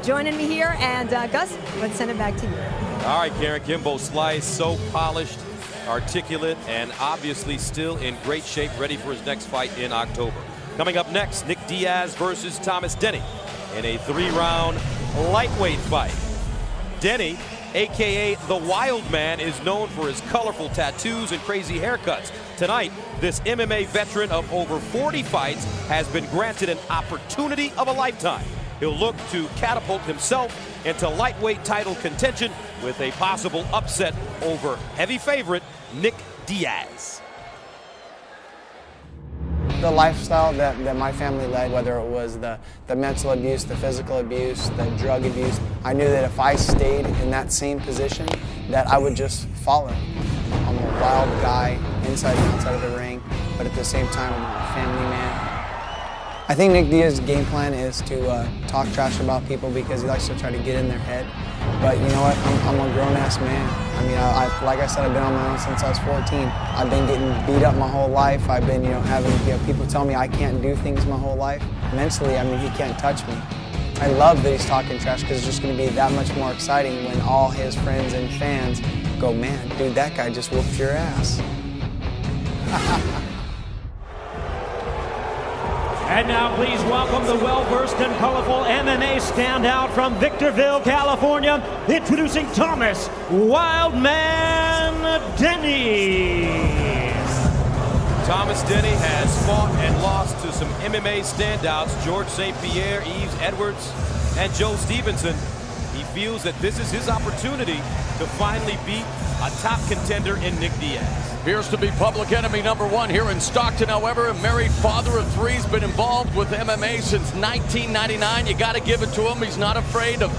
joining me here. And Gus, let's send it back to you. All right, Karen. KIMBO Slice, so polished, articulate, and obviously still in great shape, ready for his next fight in October. Coming up next, Nick Diaz versus Thomas Denny in a 3-round lightweight fight. Denny, AKA the Wild Man, is known for his colorful tattoos and crazy haircuts. Tonight, this MMA veteran of over 40 fights has been granted an opportunity of a lifetime. He'll look to catapult himself into lightweight title contention with a possible upset over heavy favorite Nick Diaz. The lifestyle that my family led, whether it was the mental abuse, the physical abuse, the drug abuse, I knew that if I stayed in that same position, that I would just follow. I'm a wild guy, inside and outside of the ring, but at the same time, I'm a family man. I think Nick Diaz's game plan is to talk trash about people because he likes to try to get in their head. But you know what? I'm a grown-ass man. I mean, like I said, I've been on my own since I was 14. I've been getting beat up my whole life. I've been, having people tell me I can't do things my whole life. Mentally, I mean, he can't touch me. I love that he's talking trash because it's just going to be that much more exciting when all his friends and fans go, man, dude, that guy just whooped your ass. And now please welcome the well-versed and colorful MMA standout from Victorville, California, introducing Thomas Wildman Denny. Thomas Denny has fought and lost to some MMA standouts, George St. Pierre, Yves Edwards, and Joe Stevenson. He feels that this is his opportunity to finally beat a top contender in Nick Diaz. Appears to be public enemy #1 here in Stockton. However, a married father of 3 has been involved with MMA since 1999. You got to give it to him. He's not afraid of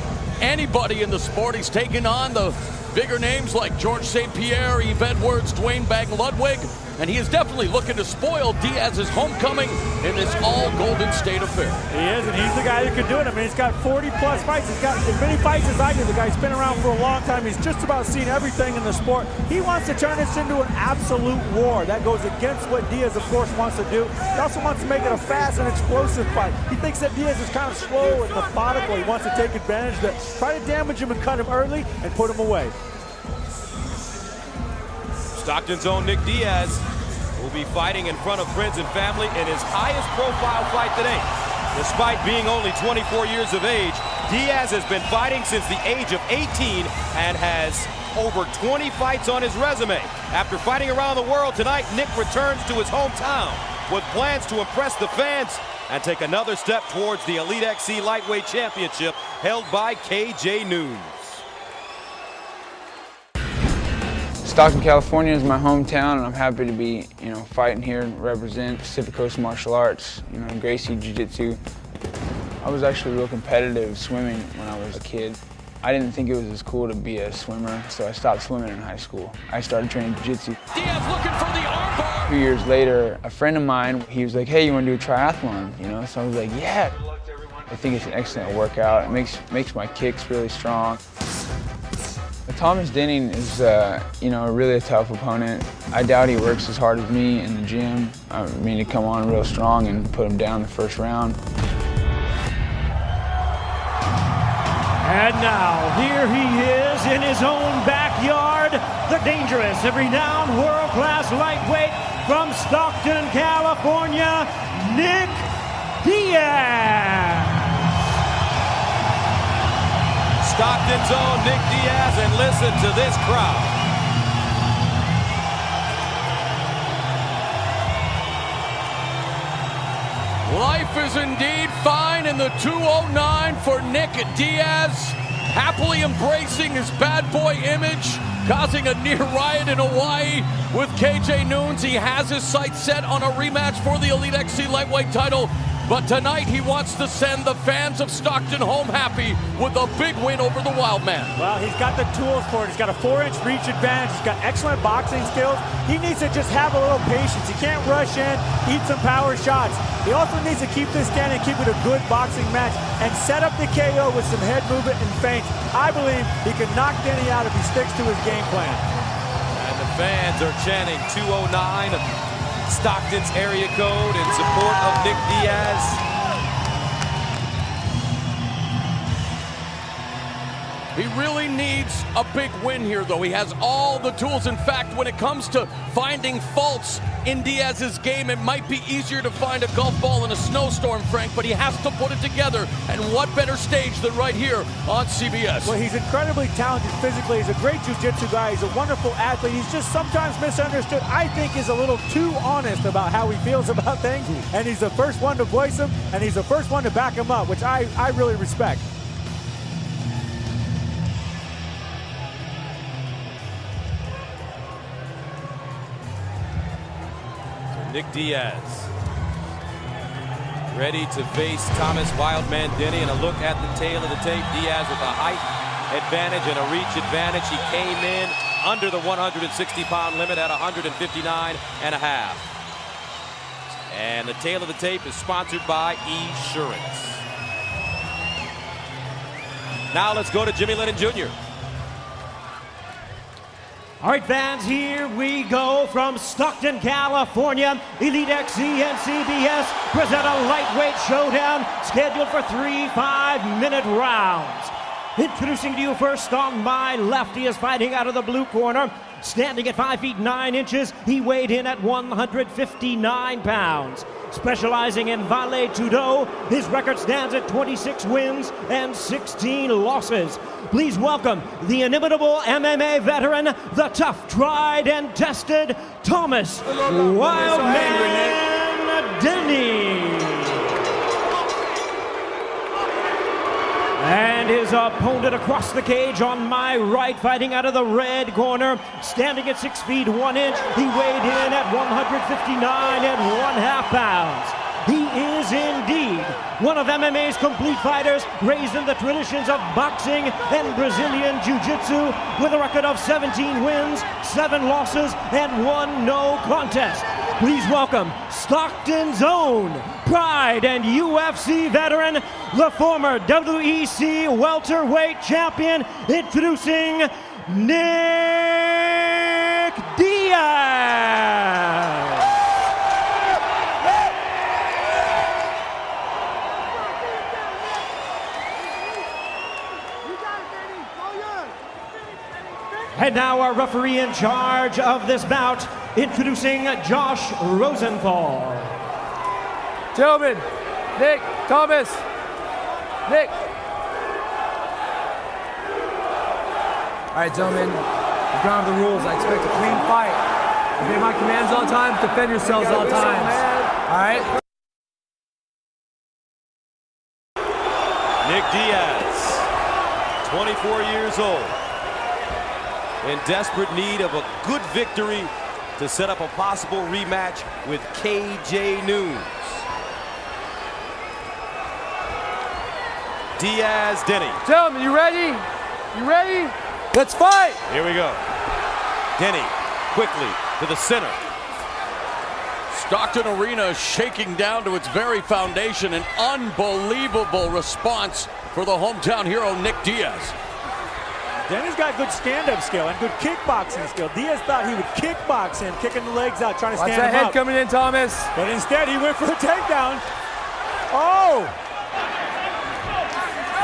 anybody in the sport. He's taken on the bigger names like George St. Pierre, Yves Edwards, Dwayne Bang Ludwig, and he is definitely looking to spoil Diaz's homecoming in this all-Golden State affair. He is, and he's the guy that could do it. I mean, he's got 40-plus fights. He's got as many fights as I do. The guy's been around for a long time. He's just about seen everything in the sport. He wants to turn this into an absolute war. That goes against what Diaz, of course, wants to do. He also wants to make it a fast and explosive fight. He thinks that Diaz is kind of slow and methodical. He wants to take advantage of that. Try to damage him and cut him early and put him away. Stockton's own Nick Diaz will be fighting in front of friends and family in his highest profile fight today. Despite being only 24 years of age, Diaz has been fighting since the age of 18 and has over 20 fights on his resume. After fighting around the world tonight, Nick returns to his hometown with plans to impress the fans and take another step towards the Elite XC Lightweight Championship held by KJ Noons. Stockton, California is my hometown, and I'm happy to be, fighting here and represent Pacific Coast Martial Arts, Gracie Jiu-Jitsu. I was actually real competitive swimming when I was a kid. I didn't think it was as cool to be a swimmer, so I stopped swimming in high school. I started training jiu-jitsu. Diaz looking for the armbar. 2 years later, a friend of mine, he was like, hey, you want to do a triathlon? So I was like, yeah. I think it's an excellent workout. It makes my kicks really strong. Thomas Denny is, really a tough opponent. I doubt he works as hard as me in the gym. I mean, to come on real strong and put him down the first round. And now, here he is in his own backyard, the dangerous and renowned world-class lightweight from Stockton, California, Nick Diaz. Stockton's own Nick Diaz, and listen to this crowd. Life is indeed fine in the 209 for Nick Diaz, happily embracing his bad boy image, causing a near riot in Hawaii with KJ Noons. He has his sights set on a rematch for the Elite XC Lightweight title. But tonight he wants to send the fans of Stockton home happy with a big win over the Wild Man. Well, he's got the tools for it. He's got a 4-inch reach advantage. He's got excellent boxing skills. He needs to just have a little patience. He can't rush in, eat some power shots. He also needs to keep this standing, keep it a good boxing match, and set up the KO with some head movement and feints. I believe he can knock Denny out if he sticks to his game plan. And the fans are chanting 209. Stockton's area code in support of Nick Diaz. He really needs a big win here, though. He has all the tools. In fact, when it comes to finding faults in Diaz's game, it might be easier to find a golf ball in a snowstorm, Frank, but he has to put it together. And what better stage than right here on CBS? Well, he's incredibly talented physically. He's a great jiu-jitsu guy. He's a wonderful athlete. He's just sometimes misunderstood. I think he's a little too honest about how he feels about things. And he's the first one to voice him, and he's the first one to back him up, which I really respect. Nick Diaz ready to face Thomas Wildman Denny, and a look at the tail of the tape. Diaz with a height advantage and a reach advantage. He came in under the 160-pound limit at 159.5. And the tail of the tape is sponsored by Esurance. Now let's go to Jimmy Lennon Jr. All right, fans, here we go from Stockton, California. Elite XC and CBS present a lightweight showdown scheduled for 3 5-minute rounds. Introducing to you first on my left, he is fighting out of the blue corner. Standing at 5 feet 9 inches, he weighed in at 159 pounds. Specializing in Vale Tudo, his record stands at 26 wins and 16 losses. Please welcome the inimitable MMA veteran, the tough, tried and tested Thomas Wildman Denny. And his opponent across the cage on my right, fighting out of the red corner, standing at 6 feet 1 inch. He weighed in at 159.5 pounds. He is indeed one of MMA's complete fighters, raised in the traditions of boxing and Brazilian Jiu-Jitsu, with a record of 17 wins, 7 losses, and 1 no contest. Please welcome Stockton's own Pride and UFC veteran, the former WEC welterweight champion, introducing Nick Diaz. And now our referee in charge of this bout, introducing Josh Rosenthal. Gentlemen, Nick, Thomas, Nick. All right, gentlemen, you've gone over the rules. I expect a clean fight. Obey my commands all the time, defend yourselves all the time. All right? Nick Diaz, 24 years old, in desperate need of a good victory to set up a possible rematch with KJ Noons. Diaz, Denny. Gentlemen, you ready? You ready? Let's fight! Here we go. Denny, quickly to the center. Stockton Arena shaking down to its very foundation. An unbelievable response for the hometown hero, Nick Diaz. Denny's got good stand-up skill and good kickboxing skill. Diaz thought he would kickbox him, kicking the legs out, trying to stand him up. Watch that head coming in, Thomas. But instead, he went for the takedown. Oh!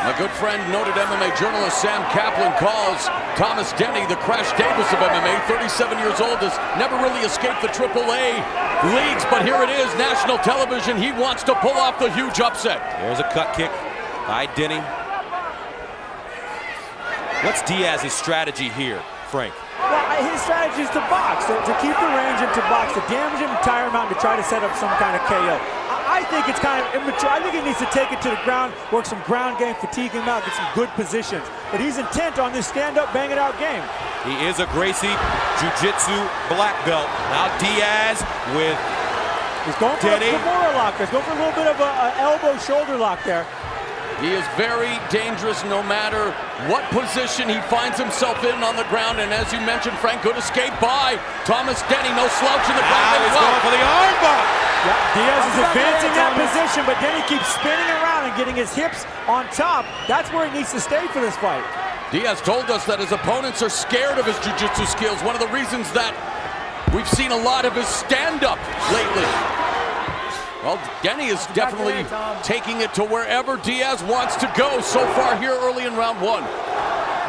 My good friend, noted MMA journalist Sam Kaplan, calls Thomas Denny the Crash Davis of MMA. 37 years old, has never really escaped the AAA leagues, but here it is, national television. He wants to pull off the huge upset. There's a cut kick by Denny. What's Diaz's strategy here, Frank? Well, his strategy is to box, to keep the range and to box, to damage him, tire him out, and to try to set up some kind of KO. I think it's kind of immature. I think he needs to take it to the ground, work some ground game, fatigue him out, get some good positions. But he's intent on this stand-up, bang-it-out game. He is a Gracie Jiu-Jitsu black belt. Now Diaz with He's going for Denny. a Kimura lock. He's going for a little bit of an elbow-shoulder lock there. He is very dangerous no matter what position he finds himself in on the ground. And as you mentioned, Frank, good escape by Thomas Denny. No slouch in the ground. Now he's going for the armbar. Yeah, Diaz is advancing that position, but Denny keeps spinning around and getting his hips on top. That's where he needs to stay for this fight. Diaz told us that his opponents are scared of his jiu-jitsu skills. One of the reasons that we've seen a lot of his stand-up lately. Well, Denny is definitely taking it to wherever Diaz wants to go so far here early in round 1.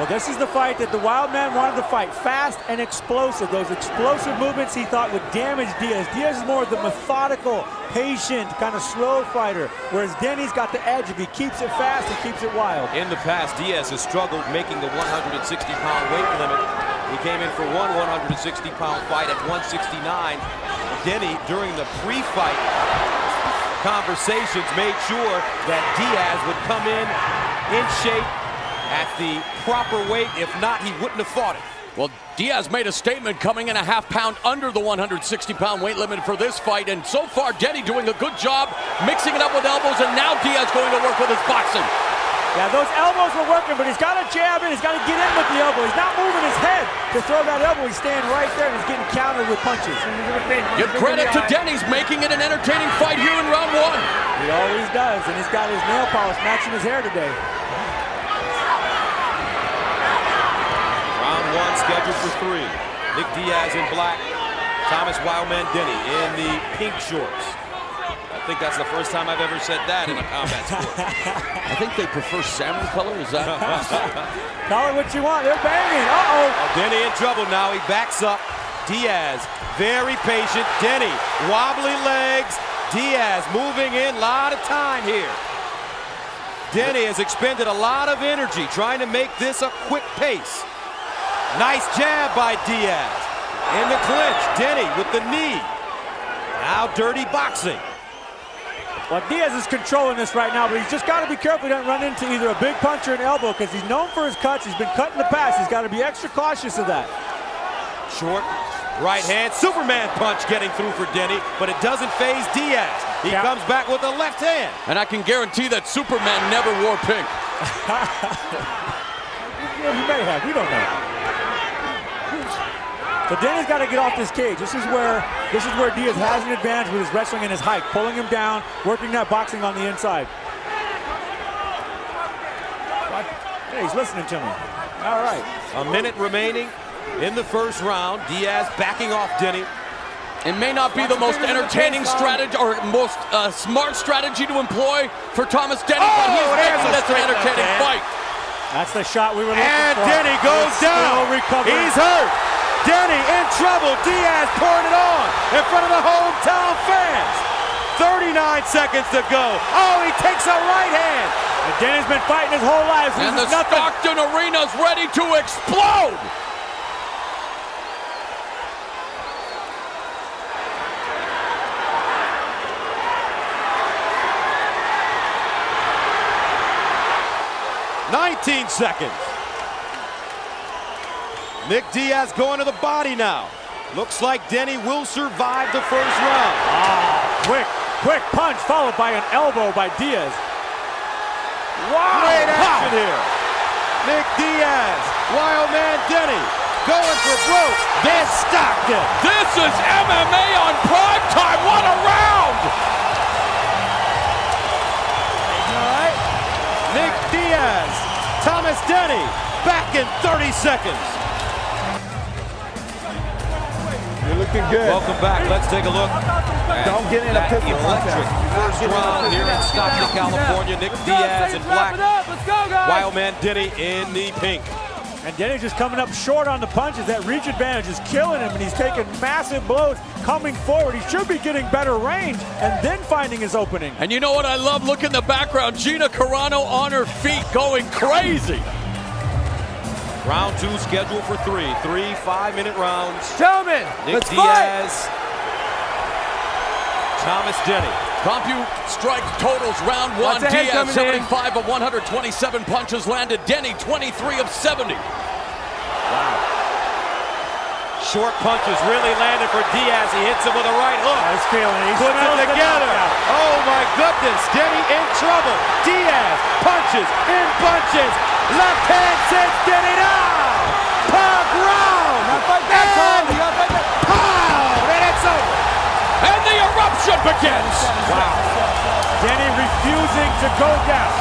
Well, this is the fight that the Wild Man wanted to fight. Fast and explosive. Those explosive movements he thought would damage Diaz. Diaz is more of the methodical, patient, kind of slow fighter, whereas Denny's got the edge if he keeps it fast and keeps it wild. In the past, Diaz has struggled making the 160-pound weight limit. He came in for one 160-pound fight at 169. Denny, during the pre-fight conversations, made sure that Diaz would come in shape at the proper weight. If not, he wouldn't have fought it. Well, Diaz made a statement coming in a half-pound under the 160-pound weight limit for this fight, and so far Denny doing a good job mixing it up with elbows, and now Diaz going to work with his boxing. Yeah, those elbows were working, but he's got to jab in. He's got to get in with the elbow. He's not moving his head to throw that elbow. He's staying right there, and he's getting countered with punches. Give credit to Denny's making it an entertaining fight here in round one. He always does, and he's got his nail polish matching his hair today. Round one scheduled for 3. Nick Diaz in black, Thomas Wildman Denny in the pink shorts. I think that's the first time I've ever said that in a combat sport. I think they prefer salmon color, is that? Call it what you want, they're banging, uh-oh. Denny in trouble now, he backs up. Diaz, very patient. Denny, wobbly legs. Diaz moving in, a lot of time here. Denny has expended a lot of energy trying to make this a quick pace. Nice jab by Diaz. In the clinch, Denny with the knee. Now dirty boxing. Well, Diaz is controlling this right now, but he's just got to be careful he doesn't run into either a big punch or an elbow, because he's known for his cuts. He's been cut in the past. He's got to be extra cautious of that. Short right hand, Superman punch getting through for Denny, but it doesn't faze Diaz. He comes back with the left hand. And I can guarantee that Superman never wore pink. He may have, we don't know. So Denny's got to get off this cage. This is where Diaz has an advantage with his wrestling and his height, pulling him down, working that boxing on the inside. Hey, he's listening to me. All right. A minute remaining in the first round. Diaz backing off Denny. It may not be the most entertaining strategy or most smart strategy to employ for Thomas Denny, but he's making this an entertaining fight. That's the shot we were looking for. And Denny goes down. He's hurt. Denny in trouble. Diaz pouring it on in front of the hometown fans. 39 seconds to go. Oh, he takes a right hand. And Denny's been fighting his whole life. And the Stockton Arena's ready to explode. "19 seconds. Nick Diaz going to the body now. Looks like Denny will survive the first round. Quick punch followed by an elbow by Diaz. Wow! Great action here. Nick Diaz, Wild Man Denny, going for broke. Then Stockton. This is MMA on prime time. What a round! All right. Nick Diaz, Thomas Denny, back in 30 seconds. You're looking good. Welcome back. Let's take a look. Don't get in a pistol electric first round here in Stockton, California. Nick Diaz in black. Let's go, guys. Wild Man Denny in the pink. And Denny's just coming up short on the punches. That reach advantage is killing him, and he's taking massive blows coming forward. He should be getting better range and then finding his opening. And you know what I love? Look in the background. Gina Carano on her feet going crazy. Round 2 scheduled for 3 5-minute rounds. Gentlemen, Nick let's Diaz, fight. Thomas Denny. Compute strike totals round 1. Diaz 75 of 127 punches landed. Denny 23 of 70. Wow. Short punches really landed for Diaz. He hits him with a right hook. He's feeling it. He's putting it together. Oh my goodness. Denny in trouble. Diaz punches in bunches. Left hand sends Denny down. Pug round. And pound. And it's over. And the eruption begins. Wow. Denny refusing to go down.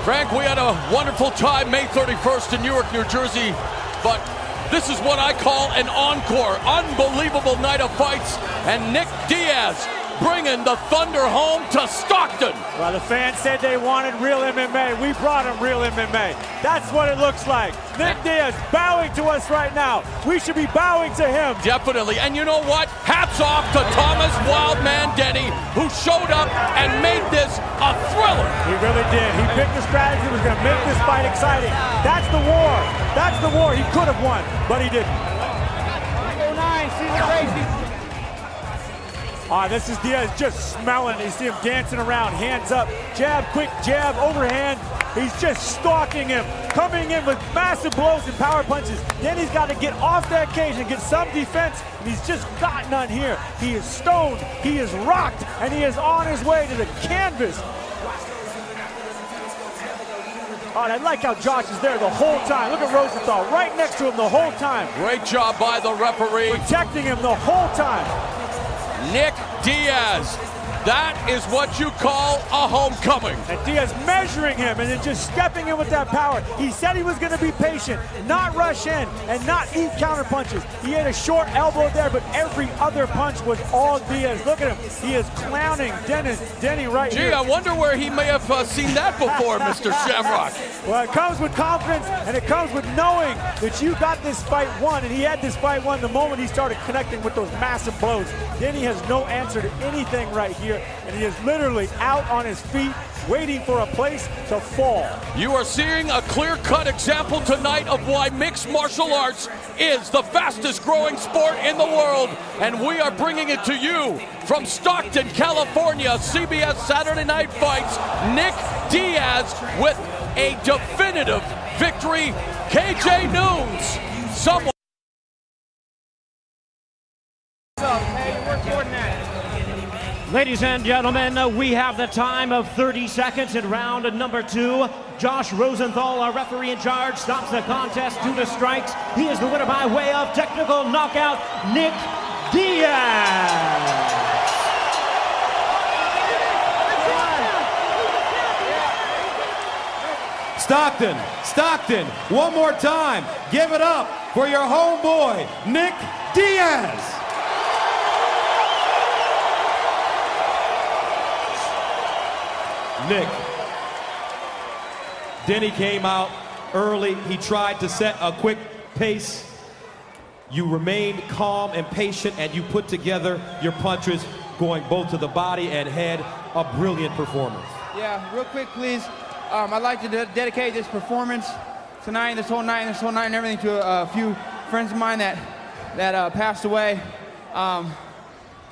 Frank, we had a wonderful time May 31st in Newark, New Jersey, but this is what I call an encore. Unbelievable night of fights, and Nick Diaz bringing the Thunder home to Stockton. Well, the fans said they wanted real MMA. We brought them real MMA. That's what it looks like. Nick Diaz bowing to us right now. We should be bowing to him. Definitely. And you know what? Hats off to Thomas Wildman Denny, who showed up and made this a thriller. He really did. He picked the strategy that was going to make this fight exciting. That's the war. That's the war. He could have won, but he didn't. 9, see the crazy. This is Diaz just smelling. You see him dancing around, hands up, jab, quick jab, overhand. He's just stalking him, coming in with massive blows and power punches. Then he's got to get off that cage and get some defense, and he's just got none here. He is stoned, he is rocked, and he is on his way to the canvas. I like how Josh is there the whole time. Look at Rosenthal right next to him the whole time. Great job by the referee. Protecting him the whole time. Nick Diaz, that is what you call a homecoming. And Diaz measuring him and then just stepping in with that power. He said he was going to be patient, not rush in, and not eat counter punches. He had a short elbow there, but every other punch was all Diaz. Look at him. He is clowning Denny right here. Gee, I wonder where he may have seen that before, Mr. Shamrock. Well, it comes with confidence, and it comes with knowing that you got this fight won, and he had this fight won the moment he started connecting with those massive blows. Denny has no answer to anything right here, and he is literally out on his feet, waiting for a place to fall. You are seeing a clear-cut example tonight of why mixed martial arts is the fastest growing sport in the world, and we are bringing it to you from Stockton, California. CBS Saturday Night Fights, Nick Diaz with a definitive victory. KJ Noons, someone. Ladies and gentlemen, we have the time of 30 seconds in round number 2. Josh Rosenthal, our referee in charge, stops the contest due to strikes. He is the winner by way of technical knockout, Nick Diaz. Stockton, one more time. Give it up for your homeboy, Nick Diaz. Nick, Denny came out early. He tried to set a quick pace. You remained calm and patient, and you put together your punches, going both to the body and head. A brilliant performance. Yeah, real quick, please. I'd like to dedicate this performance tonight, this whole night, and everything to a few friends of mine that passed away.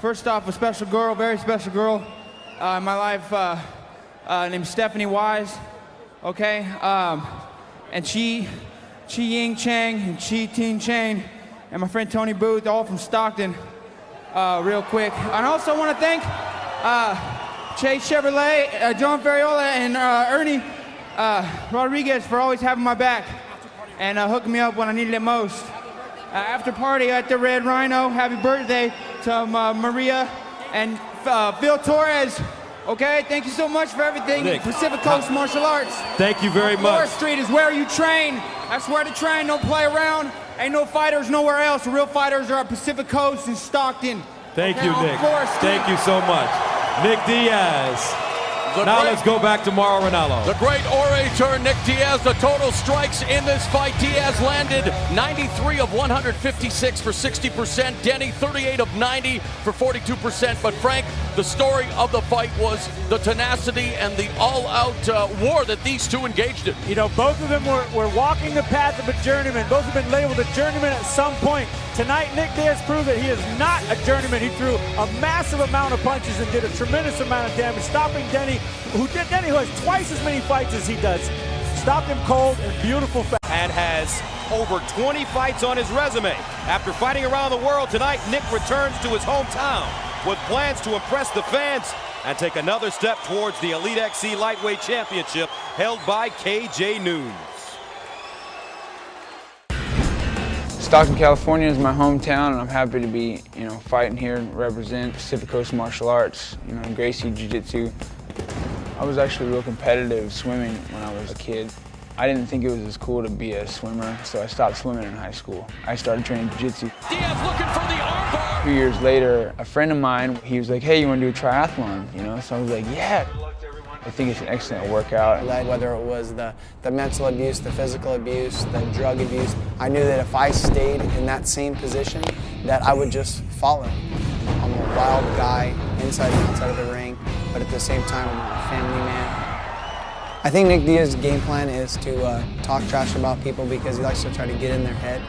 First off, a special girl, very special girl in my life. Named Stephanie Wise, okay? And Chi Ying Chang and Chi Ting Chang and my friend Tony Booth, all from Stockton, real quick. And I also want to thank Chase Chevrolet, John Ferriola, and Ernie Rodriguez for always having my back and hooking me up when I needed it most. After party at the Red Rhino, happy birthday to Maria and Phil Torres. Okay, thank you so much for everything. Nick, Pacific Coast Martial Arts. Thank you very much. 4th Street is where you train. That's where to train. Don't play around. Ain't no fighters nowhere else. The real fighters are at Pacific Coast in Stockton. Thank you, Nick. Thank you so much. Nick Diaz. Now let's go back to Mauro Ranallo. The great orator Nick Diaz. The total strikes in this fight. Diaz landed 93 of 156 for 60%. Denny 38 of 90 for 42%. But Frank, the story of the fight was the tenacity and the all-out war that these two engaged in. You know, both of them were walking the path of a journeyman. Both have been labeled a journeyman at some point. Tonight, Nick Diaz proved that he is not a journeyman. He threw a massive amount of punches and did a tremendous amount of damage, stopping Denny, who has twice as many fights as he does. Stopped him cold and beautiful. And has over 20 fights on his resume. After fighting around the world tonight, Nick returns to his hometown with plans to impress the fans and take another step towards the Elite XC Lightweight Championship held by KJ Noons. Stockton, California is my hometown, and I'm happy to be, fighting here and represent Pacific Coast Martial Arts, Gracie Jiu-Jitsu. I was actually real competitive swimming when I was a kid. I didn't think it was as cool to be a swimmer, so I stopped swimming in high school. I started training jiu-jitsu. Diaz looking for the armbar. 2 years later, a friend of mine, he was like, hey, you want to do a triathlon? You know, so I was like, yeah. I think it's an excellent workout. Whether it was the mental abuse, the physical abuse, the drug abuse, I knew that if I stayed in that same position, that I would just follow. I'm a wild guy, inside and outside of the ring, but at the same time, I'm a family man. I think Nick Diaz's game plan is to talk trash about people because he likes to try to get in their head.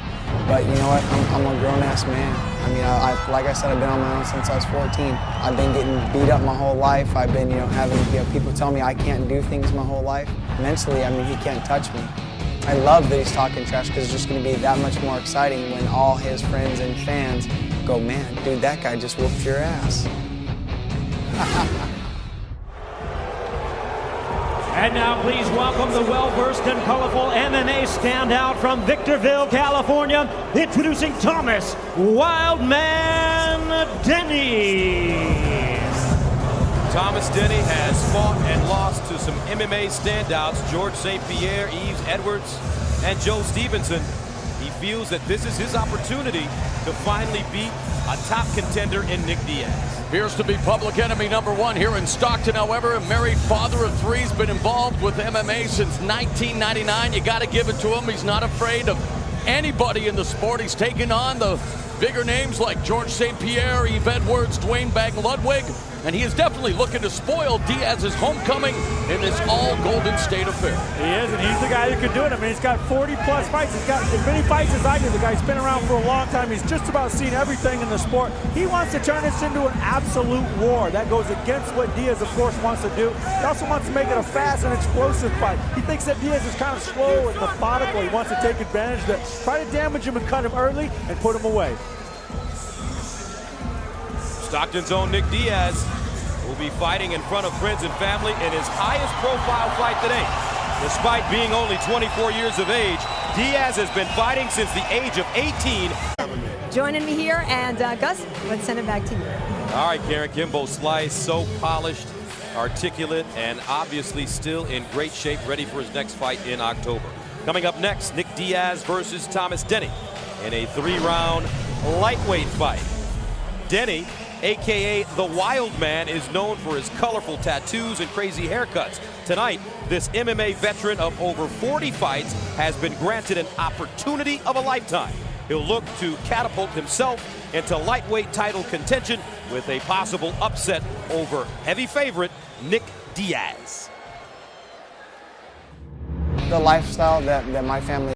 But you know what? I'm a grown-ass man. I mean, like I said, I've been on my own since I was 14. I've been getting beat up my whole life. I've been, having people tell me I can't do things my whole life. Mentally, I mean, he can't touch me. I love that he's talking trash because it's just going to be that much more exciting when all his friends and fans go, man, dude, that guy just whooped your ass. And now please welcome the well-versed and colorful MMA standout from Victorville, California, introducing Thomas Wildman Denny. Thomas Denny has fought and lost to some MMA standouts, George St. Pierre, Yves Edwards, and Joe Stevenson. He feels that this is his opportunity to finally beat a top contender in Nick Diaz. Appears to be public enemy number one here in Stockton. However, a married father of three, has been involved with MMA since 1999. You got to give it to him. He's not afraid of anybody in the sport. He's taken on the bigger names like George St. Pierre, Yves Edwards, Dwayne Bang Ludwig, and he is definitely looking to spoil Diaz's homecoming in this all-Golden State affair. He is, and he's the guy who can do it. I mean, he's got 40-plus fights. He's got as many fights as I do. The guy's been around for a long time. He's just about seen everything in the sport. He wants to turn this into an absolute war. That goes against what Diaz, of course, wants to do. He also wants to make it a fast and explosive fight. He thinks that Diaz is kind of slow and methodical. He wants to take advantage of that, try to damage him and cut him early and put him away. Stockton's own Nick Diaz will be fighting in front of friends and family in his highest profile fight today. Despite being only 24 years of age, Diaz has been fighting since the age of 18. Joining me here, and Gus, let's send it back to you. All right, Karen, KIMBO Slice, so polished, articulate, and obviously still in great shape, ready for his next fight in October. Coming up next, Nick Diaz versus Thomas Denny in a 3-round lightweight fight. Denny, a.k.a. the Wild Man, is known for his colorful tattoos and crazy haircuts. Tonight, this MMA veteran of over 40 fights has been granted an opportunity of a lifetime. He'll look to catapult himself into lightweight title contention with a possible upset over heavy favorite Nick Diaz. The lifestyle that my family